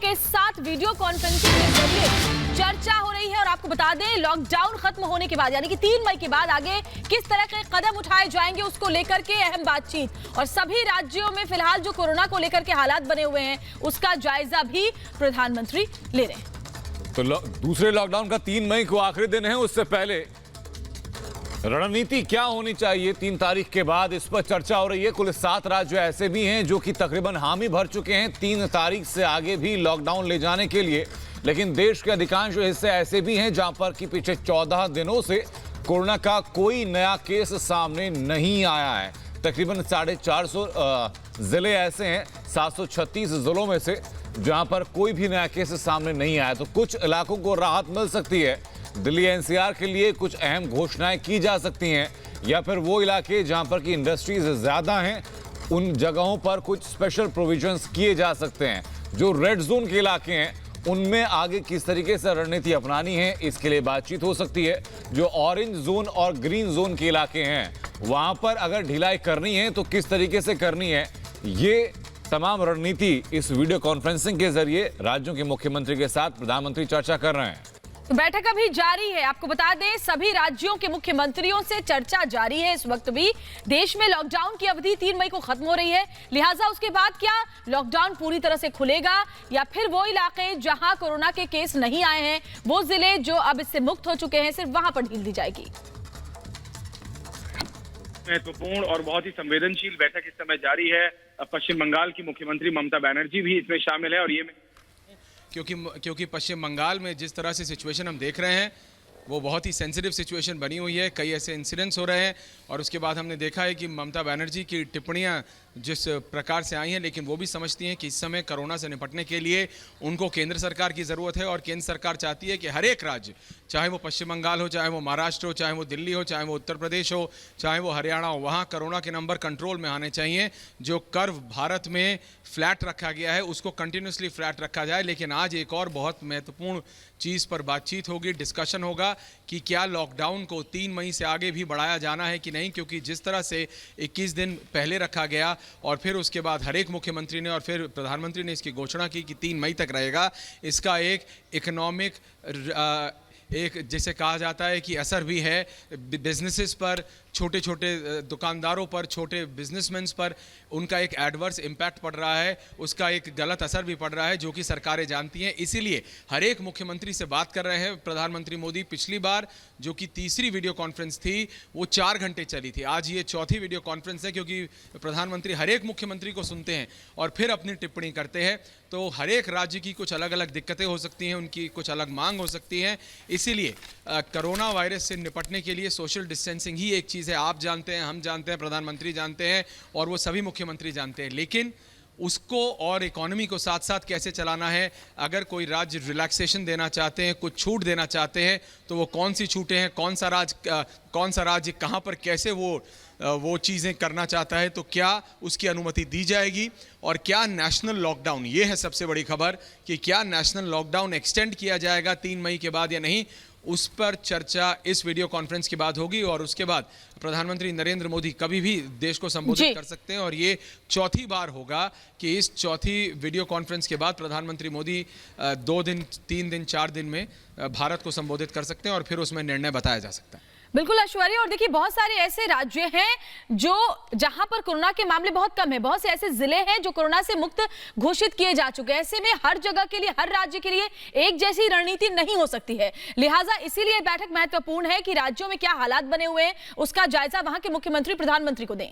के साथ video conferencing के जरिए चर्चा हो रही है। और आपको बता दें, लॉकडाउन खत्म होने के बाद यानी कि 3 मई के बाद आगे किस तरह के कदम उठाए जाएंगे उसको लेकर के अहम बातचीत। और सभी राज्यों में फिलहाल जो कोरोना को लेकर के हालात बने हुए हैं उसका जायजा भी प्रधानमंत्री ले रहे हैं। तो दूसरे लॉकडाउन का 3 मई को आखिरी दिन है, उससे पहले रणनीति क्या होनी चाहिए 3 तारीख के बाद, इस पर चर्चा हो रही है। कुल 7 राज्य ऐसे भी हैं जो कि तकरीबन हामी भर चुके हैं 3 तारीख से आगे भी लॉकडाउन ले जाने के लिए। लेकिन देश के अधिकांश हिस्से ऐसे भी हैं जहां पर कि पिछले 14 दिनों से कोरोना का कोई नया केस सामने नहीं आया है। तकरीबन 450 जिले ऐसे हैं 736 जिलों में से जहां पर कोई भी नया केस सामने नहीं आया। तो कुछ इलाकों को राहत मिल सकती है। दिल्ली एनसीआर के लिए कुछ अहम घोषणाएं की जा सकती हैं, या फिर वो इलाके जहां पर की इंडस्ट्रीज ज्यादा हैं उन जगहों पर कुछ स्पेशल प्रोविजंस किए जा सकते हैं। जो रेड जोन के इलाके हैं उनमें आगे किस तरीके से रणनीति अपनानी है, इसके लिए बातचीत हो सकती है। जो ऑरेंज जोन और ग्रीन जोन के इलाके हैं वहां पर अगर ढिलाई करनी है तो किस तरीके से करनी है, ये तमाम रणनीति इस वीडियो कॉन्फ्रेंसिंग के जरिए राज्यों के मुख्यमंत्री के साथ प्रधानमंत्री चर्चा कर रहे हैं। तो बैठक अभी जारी है। आपको बता दें, सभी राज्यों के मुख्यमंत्रियों से चर्चा जारी है। इस वक्त भी देश में लॉकडाउन की अवधि 3 मई को खत्म हो रही है, लिहाजा उसके बाद क्या लॉकडाउन पूरी तरह से खुलेगा या फिर वो इलाके जहां कोरोना के केस नहीं आए हैं, वो जिले जो अब इससे मुक्त हो चुके हैं, सिर्फ वहां पर ढील दी जाएगी। महत्वपूर्ण और बहुत ही संवेदनशील बैठक इस समय जारी है। पश्चिम बंगाल की मुख्यमंत्री ममता बनर्जी भी इसमें शामिल है। और ये क्योंकि पश्चिम बंगाल में जिस तरह से सिचुएशन हम देख रहे हैं वो बहुत ही सेंसिटिव सिचुएशन बनी हुई है। कई ऐसे इंसिडेंट्स हो रहे हैं और उसके बाद हमने देखा है कि ममता बनर्जी की टिप्पणियां जिस प्रकार से आई हैं, लेकिन वो भी समझती हैं कि इस समय कोरोना से निपटने के लिए उनको केंद्र सरकार की ज़रूरत है। और केंद्र सरकार चाहती है कि हर एक राज्य, चाहे वो पश्चिम बंगाल हो, चाहे वो महाराष्ट्र हो, चाहे वो दिल्ली हो, चाहे वो उत्तर प्रदेश हो, चाहे वो हरियाणा हो, वहाँ कोरोना के नंबर कंट्रोल में आने चाहिए। जो कर्व भारत में फ्लैट रखा गया है उसको कंटिन्यूसली फ्लैट रखा जाए। लेकिन आज एक और बहुत महत्वपूर्ण चीज़ पर बातचीत होगी, डिस्कशन होगा कि क्या लॉकडाउन को 3 मई से आगे भी बढ़ाया जाना है कि नहीं। क्योंकि जिस तरह से 21 दिन पहले रखा गया और फिर उसके बाद हर एक मुख्यमंत्री ने और फिर प्रधानमंत्री ने इसकी घोषणा की कि 3 मई तक रहेगा, इसका एक इकोनॉमिक एक जैसे कहा जाता है कि असर भी है बिजनेसेस पर, छोटे छोटे दुकानदारों पर, छोटे बिजनेसमैन पर उनका एक एडवर्स इम्पैक्ट पड़ रहा है, उसका एक गलत असर भी पड़ रहा है जो कि सरकारें जानती हैं। इसीलिए हर एक मुख्यमंत्री से बात कर रहे हैं प्रधानमंत्री मोदी। पिछली बार जो कि तीसरी वीडियो कॉन्फ्रेंस थी वो 4 घंटे चली थी, आज ये चौथी वीडियो कॉन्फ्रेंस है क्योंकि प्रधानमंत्री हर एक मुख्यमंत्री को सुनते हैं और फिर अपनी टिप्पणी करते हैं। तो हर एक राज्य की कुछ अलग अलग दिक्कतें हो सकती हैं, उनकी कुछ अलग मांग हो सकती है। इसीलिए कोरोना वायरस से निपटने के लिए सोशल डिस्टेंसिंग ही एक चीज़ है। आप जानते हैं, हम जानते हैं, प्रधानमंत्री जानते हैं और वो सभी मुख्यमंत्री जानते हैं। लेकिन उसको और इकोनॉमी को साथ साथ कैसे चलाना है, अगर कोई राज्य रिलैक्सेशन देना चाहते हैं, कुछ छूट देना चाहते हैं, तो वो कौन सी छूटें हैं, कौन सा राज्य कहाँ पर कैसे वो चीज़ें करना चाहता है, तो क्या उसकी अनुमति दी जाएगी। और क्या नेशनल लॉकडाउन, ये है सबसे बड़ी खबर कि क्या नेशनल लॉकडाउन एक्सटेंड किया जाएगा 3 मई के बाद या नहीं, उस पर चर्चा इस वीडियो कॉन्फ्रेंस के बाद होगी। और उसके बाद प्रधानमंत्री नरेंद्र मोदी कभी भी देश को संबोधित कर सकते हैं। और ये चौथी बार होगा कि इस चौथी वीडियो कॉन्फ्रेंस के बाद प्रधानमंत्री मोदी 2 दिन, 3 दिन, 4 दिन में भारत को संबोधित कर सकते हैं और फिर उसमें निर्णय बताया जा सकता है। बिल्कुल ऐश्वर्या, और देखिए बहुत सारे ऐसे राज्य हैं जो जहां पर कोरोना के मामले बहुत कम है, बहुत से ऐसे जिले हैं जो कोरोना से मुक्त घोषित किए जा चुके हैं। ऐसे में हर जगह के लिए, हर राज्य के लिए एक जैसी रणनीति नहीं हो सकती है। लिहाजा इसीलिए बैठक महत्वपूर्ण है कि राज्यों में क्या हालात बने हुए हैं उसका जायजा वहां के मुख्यमंत्री प्रधानमंत्री को दें।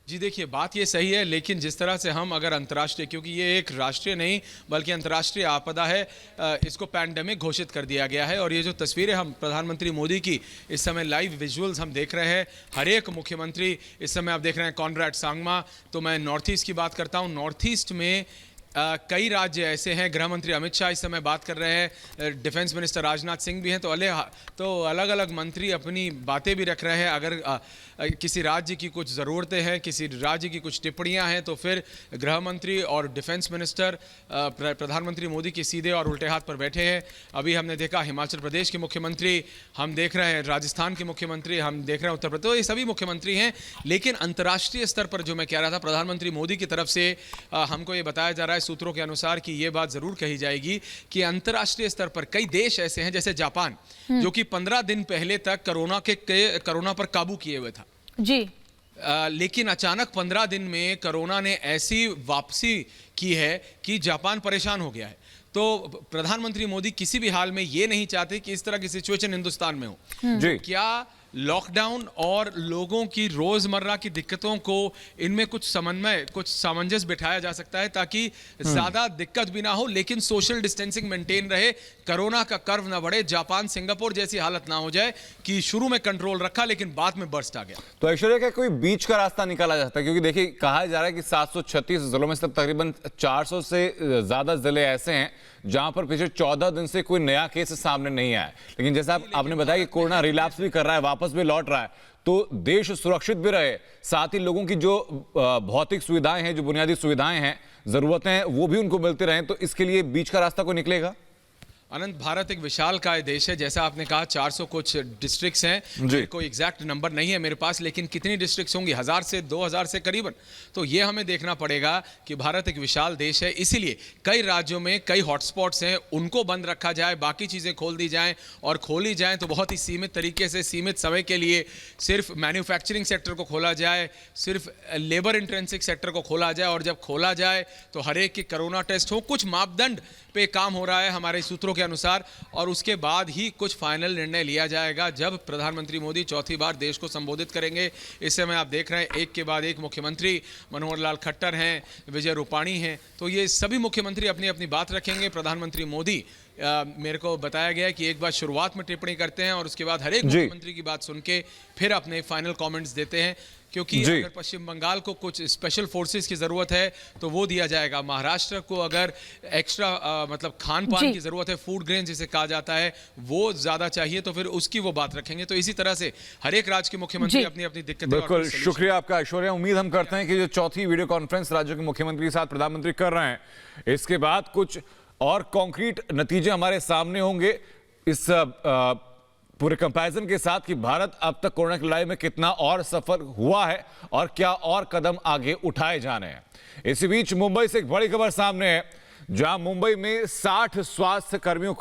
जी देखिए, बात ये सही है, लेकिन जिस तरह से हम अगर अंतर्राष्ट्रीय, क्योंकि ये एक राष्ट्रीय नहीं बल्कि अंतर्राष्ट्रीय आपदा है, इसको पैंडेमिक घोषित कर दिया गया है। और ये जो तस्वीरें हम प्रधानमंत्री मोदी की इस समय लाइव विजुअल्स हम देख रहे हैं, हर एक मुख्यमंत्री इस समय आप देख रहे हैं, कॉनराड सांगमा। तो मैं नॉर्थ ईस्ट की बात करता हूँ, नॉर्थ ईस्ट में कई राज्य ऐसे हैं, गृह मंत्री अमित शाह इस समय बात कर रहे हैं, डिफेंस मिनिस्टर राजनाथ सिंह भी हैं। तो अलग अलग मंत्री अपनी बातें भी रख रहे हैं। अगर किसी राज्य की कुछ ज़रूरतें हैं, किसी राज्य की कुछ टिप्पणियां हैं, तो फिर गृह मंत्री और डिफेंस मिनिस्टर प्रधानमंत्री मोदी के सीधे और उल्टे हाथ पर बैठे हैं। अभी हमने देखा हिमाचल प्रदेश के मुख्यमंत्री, हम देख रहे हैं राजस्थान के मुख्यमंत्री, हम देख रहे हैं उत्तर प्रदेश, तो ये सभी मुख्यमंत्री हैं। लेकिन अंतर्राष्ट्रीय स्तर पर जो मैं कह रहा था, प्रधानमंत्री मोदी की तरफ से हमको ये बताया जा रहा है सूत्रों के अनुसार कि ये बात ज़रूर कही जाएगी कि अंतर्राष्ट्रीय स्तर पर कई देश ऐसे हैं जैसे जापान, जो कि 15 दिन पहले तक कोरोना पर काबू किए हुए था जी, लेकिन अचानक 15 दिन में कोरोना ने ऐसी वापसी की है कि जापान परेशान हो गया है। तो प्रधानमंत्री मोदी किसी भी हाल में ये नहीं चाहते कि इस तरह की सिचुएशन हिंदुस्तान में हो। जी। क्या लॉकडाउन और लोगों की रोजमर्रा की दिक्कतों को इनमें कुछ समन्वय, कुछ सामंजस्य बिठाया जा सकता है ताकि ज्यादा दिक्कत भी ना हो, लेकिन सोशल डिस्टेंसिंग मेंटेन रहे, कोरोना का कर्व ना बढ़े, जापान सिंगापुर जैसी हालत ना हो जाए कि शुरू में कंट्रोल रखा लेकिन बाद में बर्स्ट आ गया। तो ऐश्वर्या, क्या कोई बीच का रास्ता निकाला जाता है? क्योंकि देखिए, कहा जा रहा है कि 736 जिलों में से तकरीबन 400 से ज्यादा जिले ऐसे हैं जहां पर पिछले 14 दिन से कोई नया केस सामने नहीं आया, लेकिन जैसा आपने बताया कि कोरोना रिलैप्स भी कर रहा है, वापस भी लौट रहा है, तो देश सुरक्षित भी रहे, साथ ही लोगों की जो भौतिक सुविधाएं हैं, जो बुनियादी सुविधाएं हैं, जरूरतें हैं, वो भी उनको मिलते रहें, तो इसके लिए बीच का रास्ता कोई निकलेगा? अनंत, भारत एक विशालकाय देश है, जैसा आपने कहा 400 कुछ डिस्ट्रिक्ट्स हैं, कोई एग्जैक्ट नंबर नहीं है मेरे पास, लेकिन कितनी डिस्ट्रिक्ट्स होंगी, 1000 से 2000 से करीबन। तो ये हमें देखना पड़ेगा कि भारत एक विशाल देश है, इसीलिए कई राज्यों में कई हॉटस्पॉट्स हैं, उनको बंद रखा जाए, बाकी चीज़ें खोल दी जाएं, और खोली जाएं तो बहुत ही सीमित तरीके से, सीमित समय के लिए सिर्फ मैन्युफैक्चरिंग सेक्टर को खोला जाए, सिर्फ लेबर इंटेंसिव सेक्टर को खोला जाए, और जब खोला जाए तो हर एक के कोरोना टेस्ट हो, कुछ मापदंड पे काम हो रहा है हमारे सूत्रों के अनुसार, और उसके बाद ही कुछ फाइनल निर्णय लिया जाएगा जब प्रधानमंत्री मोदी चौथी बार देश को संबोधित करेंगे। इस समय आप देख रहे हैं एक के बाद एक मुख्यमंत्री, मनोहर लाल खट्टर हैं, विजय रूपाणी हैं, तो ये सभी मुख्यमंत्री अपनी अपनी बात रखेंगे। प्रधानमंत्री मोदी मेरे को बताया गया है कि एक बार शुरुआत में टिप्पणी करते हैं और उसके बाद हर एक मुख्यमंत्री की बात सुन के फिर अपने फाइनल कमेंट्स देते हैं, क्योंकि अगर पश्चिम बंगाल को कुछ स्पेशल फोर्सेस की जरूरत है तो वो दिया जाएगा, महाराष्ट्र को अगर एक्स्ट्रा मतलब खान पान की जरूरत है, फूड ग्रेन जिसे कहा जाता है, वो ज्यादा चाहिए तो फिर उसकी वो बात रखेंगे। तो इसी तरह से हर एक राज्य के मुख्यमंत्री अपनी अपनी दिक्कतें। बिल्कुल, शुक्रिया आपका ऐश्वर्या। उम्मीद हम करते हैं कि जो चौथी वीडियो कॉन्फ्रेंस राज्यों के मुख्यमंत्री के साथ प्रधानमंत्री कर रहे हैं, इसके बाद कुछ और कॉन्क्रीट नतीजे हमारे सामने होंगे इस पूरे कंपैरिजन के साथ कि भारत अब तक कोरोना की लड़ाई में कितना और सफल हुआ है और क्या और कदम आगे उठाए जाने हैं। इसी बीच मुंबई से एक बड़ी खबर सामने है, जहां मुंबई में 60 स्वास्थ्य कर्मियों को